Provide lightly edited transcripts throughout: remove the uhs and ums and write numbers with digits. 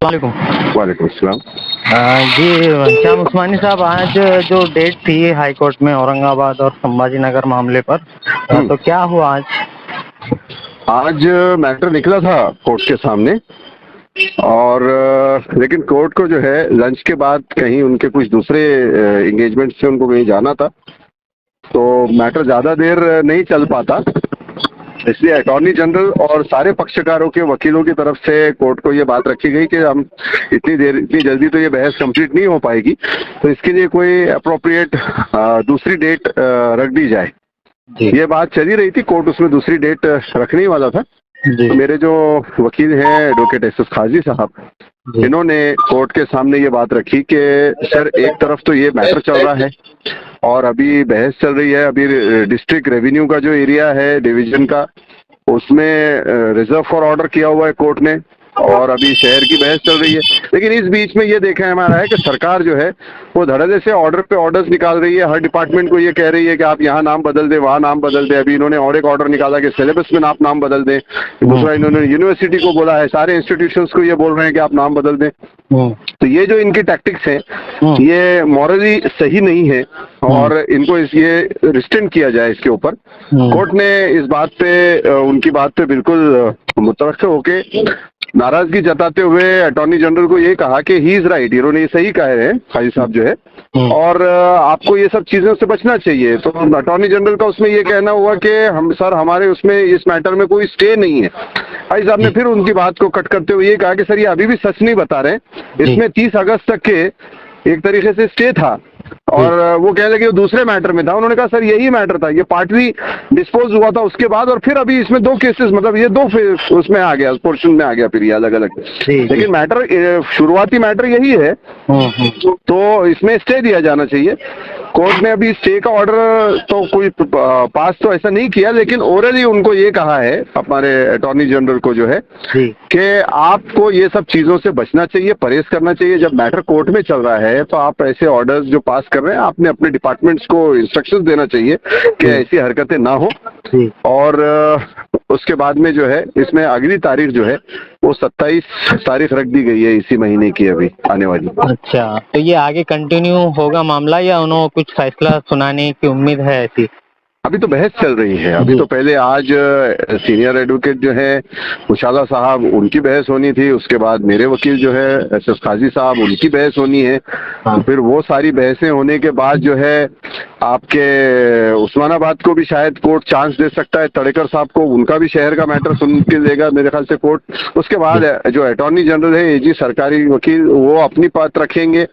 वालेकुम। वालेकुम अस्सलाम। जी शाम उस्मानी साहब, आज जो डेट थी हाई कोर्ट में औरंगाबाद और संभाजी नगर मामले पर, तो क्या हुआ आज? आज मैटर निकला था कोर्ट के सामने और लेकिन कोर्ट को जो है लंच के बाद कहीं उनके कुछ दूसरे एंगेजमेंट से उनको कहीं जाना था, तो मैटर ज्यादा देर नहीं चल पाता। इसलिए अटॉर्नी जनरल और सारे पक्षकारों के वकीलों की तरफ से कोर्ट को ये बात रखी गई कि हम इतनी जल्दी तो ये बहस कंप्लीट नहीं हो पाएगी, तो इसके लिए कोई अप्रोप्रिएट दूसरी डेट रख दी जाए। ये बात चली रही थी, कोर्ट उसमें दूसरी डेट रखने ही वाला था। तो मेरे जो वकील हैं एडवोकेट एस एस काजी साहब, इन्होंने कोर्ट के सामने ये बात रखी कि सर, एक तरफ तो ये मैटर चल रहा है और अभी बहस चल रही है। अभी डिस्ट्रिक्ट रेवेन्यू का जो एरिया है डिवीजन का, उसमें रिजर्व फॉर ऑर्डर किया हुआ है कोर्ट ने और अभी शहर की बहस चल रही है। लेकिन इस बीच में ये देखा हमारा है कि सरकार जो है वो धड़ल्ले से ऑर्डर पे ऑर्डर्स निकाल रही है। हर डिपार्टमेंट को ये कह रही है कि आप यहाँ नाम बदल दें, वहाँ नाम बदल दें। अभी इन्होंने और एक ऑर्डर निकाला कि सिलेबस में आप नाम बदल दें। दूसरा इन्होंने यूनिवर्सिटी को बोला है, सारे इंस्टीट्यूशंस को ये बोल रहे हैं कि आप नाम बदल दें। तो ये जो इनकी टैक्टिक्स हैं, ये मॉरली सही नहीं है और इनको ये रिस्ट्रेंट किया जाए इसके ऊपर। कोर्ट ने इस बात पे, उनकी बात पे बिल्कुल मुतवक्किल होके नाराजगी जताते हुए अटॉर्नी जनरल को ये कहा कि ही इज राइट, इन्होंने ये सही कह रहे हैं काजी साहब जो है, और आपको ये सब चीजों से बचना चाहिए। तो अटॉर्नी जनरल का उसमें ये कहना हुआ कि हम सर, हमारे उसमें इस मैटर में कोई स्टे नहीं है। काजी साहब ने फिर उनकी बात को कट करते हुए ये कहा कि सर, ये अभी भी सच नहीं बता रहे, इसमें 30 अगस्त तक के एक तरीके से स्टे था और वो कह लगे वो दूसरे मैटर में था। उन्होंने कहा सर, यही मैटर था, ये पार्टली डिस्पोज हुआ था उसके बाद और फिर अभी इसमें 2 केसेस, मतलब ये 2 उसमें आ गया, पोर्शन में आ गया फिर ये अलग अलग। लेकिन मैटर, शुरुआती मैटर यही है, तो इसमें स्टे दिया जाना चाहिए। कोर्ट ने अभी स्टे का ऑर्डर तो कोई पास तो ऐसा नहीं किया, लेकिन ओरली उनको ये कहा है हमारे अटॉर्नी जनरल को जो है कि आपको ये सब चीजों से बचना चाहिए, परहेज करना चाहिए। जब मैटर कोर्ट में चल रहा है तो आप ऐसे ऑर्डर्स जो पास कर रहे हैं, आपने अपने डिपार्टमेंट्स को इंस्ट्रक्शंस देना चाहिए कि ऐसी हरकतें ना हो। और उसके बाद में जो है इसमें अगली तारीख जो है वो 27 तारीख रख दी गई है इसी महीने की, अभी आने वाली। अच्छा, तो ये आगे कंटिन्यू होगा मामला या उन्होंने कुछ फैसला सुनाने की उम्मीद है ऐसी? अभी तो बहस चल रही है। अभी तो पहले आज सीनियर एडवोकेट जो है उशाला साहब, उनकी बहस होनी थी। उसके बाद मेरे वकील जो है एस एस काजी साहब, उनकी बहस होनी है। फिर वो सारी बहसें होने के बाद जो है आपके उस्मानाबाद को भी शायद कोर्ट चांस दे सकता है, तड़ेकर साहब को, उनका भी शहर का मैटर सुन के देगा मेरे ख्याल से कोर्ट। उसके बाद जो अटॉर्नी जनरल है एजी सरकारी वकील, वो अपनी बात रखेंगे।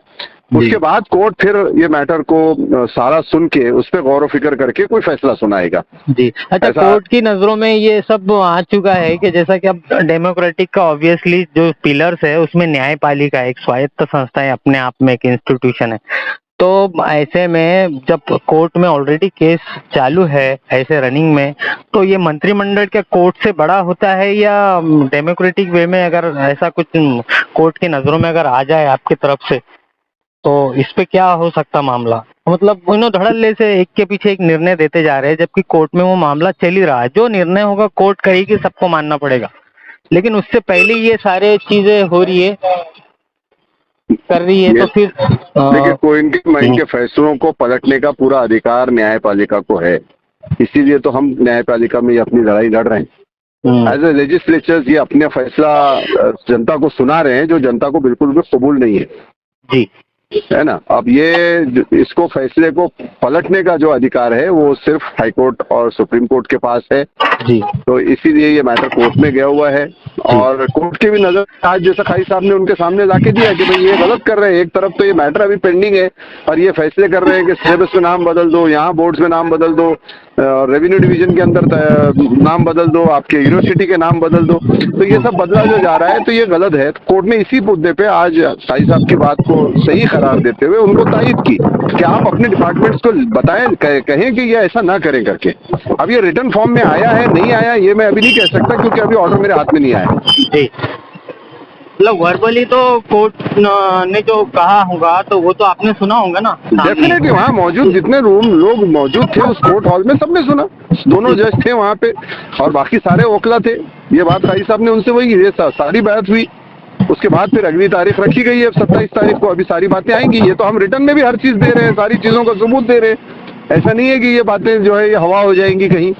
उसके बाद कोर्ट फिर ये मैटर को सारा सुन के उस पर गौर फिक्र करके कोई फैसला सुनाएगा। जी, अच्छा, कोर्ट की नजरों में ये सब आ चुका है कि जैसा कि अब डेमोक्रेटिक का ऑब्वियसली जो पिलर्स है उसमें न्यायपालिका एक स्वायत्त संस्था है, अपने आप में एक इंस्टीट्यूशन है। तो ऐसे में जब कोर्ट में ऑलरेडी केस चालू है ऐसे रनिंग में, तो ये मंत्रिमंडल क्या कोर्ट से बड़ा होता है या डेमोक्रेटिक वे में अगर ऐसा कुछ कोर्ट की नजरों में अगर आ जाए आपकी तरफ से, तो इस पे क्या हो सकता मामला? मतलब इन्होंने धड़ल्ले से एक के पीछे एक निर्णय देते जा रहे हैं, जबकि कोर्ट में वो मामला चल ही रहा है। जो निर्णय होगा कोर्ट करेगी, सबको मानना पड़ेगा। लेकिन उससे पहले ये सारे चीजें हो रही है, कर रही है, तो फिर देखिए, कोई इनके फैसलों को पलटने का पूरा अधिकार न्यायपालिका को है। इसीलिए तो हम न्यायपालिका में अपनी लड़ाई लड़ रहे हैं। एज ए लेजिस्लेचर्स ये अपना फैसला जनता को सुना रहे हैं, जो जनता को बिल्कुल भी कबूल नहीं है जी, है ना। अब ये इसको फैसले को पलटने का जो अधिकार है वो सिर्फ हाई कोर्ट और सुप्रीम कोर्ट के पास है जी। तो इसीलिए ये मैटर कोर्ट में गया हुआ है और कोर्ट की भी नजर आज जैसा खाई साहब ने उनके सामने लाके दिया कि भाई ये गलत कर रहे हैं। एक तरफ तो ये मैटर अभी पेंडिंग है और ये फैसले कर रहे हैं कि सिलेबस में नाम बदल दो, यहाँ बोर्ड्स में नाम बदल दो, रेवेन्यू डिवीजन के अंदर नाम बदल दो, आपके यूनिवर्सिटी के नाम बदल दो। तो ये सब बदला जो जा रहा है तो ये गलत है। कोर्ट ने इसी मुद्दे पे आज साई साहब की बात को सही करार देते हुए उनको तायद की कि आप अपने डिपार्टमेंट्स को बताएं, कहें कि ये ऐसा ना करें करके। अब ये रिटर्न फॉर्म में आया है नहीं आया ये मैं अभी नहीं कह सकता क्योंकि अभी ऑर्डर मेरे हाथ में नहीं आया। मतलब वर्बली तो कोर्ट ने जो कहा होगा तो वो तो आपने सुना होगा ना? डेफिनेटली वहाँ मौजूद जितने लोग मौजूद थे उस कोर्ट हॉल में सबने सुना। दोनों जज थे वहाँ पे और बाकी सारे वकला थे। ये बात साई साहब ने उनसे वही ये सारी बात हुई उसके बाद फिर अगली तारीख रखी गई है 27 तारीख को। अभी सारी बातें आएंगी। ये तो हम रिटर्न में भी हर चीज दे रहे हैं, सारी चीजों का सबूत दे रहे हैं। ऐसा नहीं है कि ये बातें जो है ये हवा हो जाएंगी कहीं।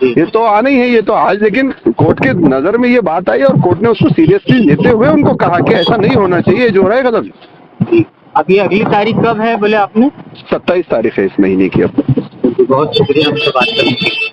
ये तो आना ही है। ये तो आज लेकिन कोर्ट के नजर में ये बात आई और कोर्ट ने उसको सीरियसली लेते हुए उनको कहा कि ऐसा नहीं होना चाहिए जो हो रहा है गलत। अभी अगली तारीख कब है बोले आपने? 27 तारीख है इस महीने की। अब बहुत शुक्रिया हमसे बात करने के लिए।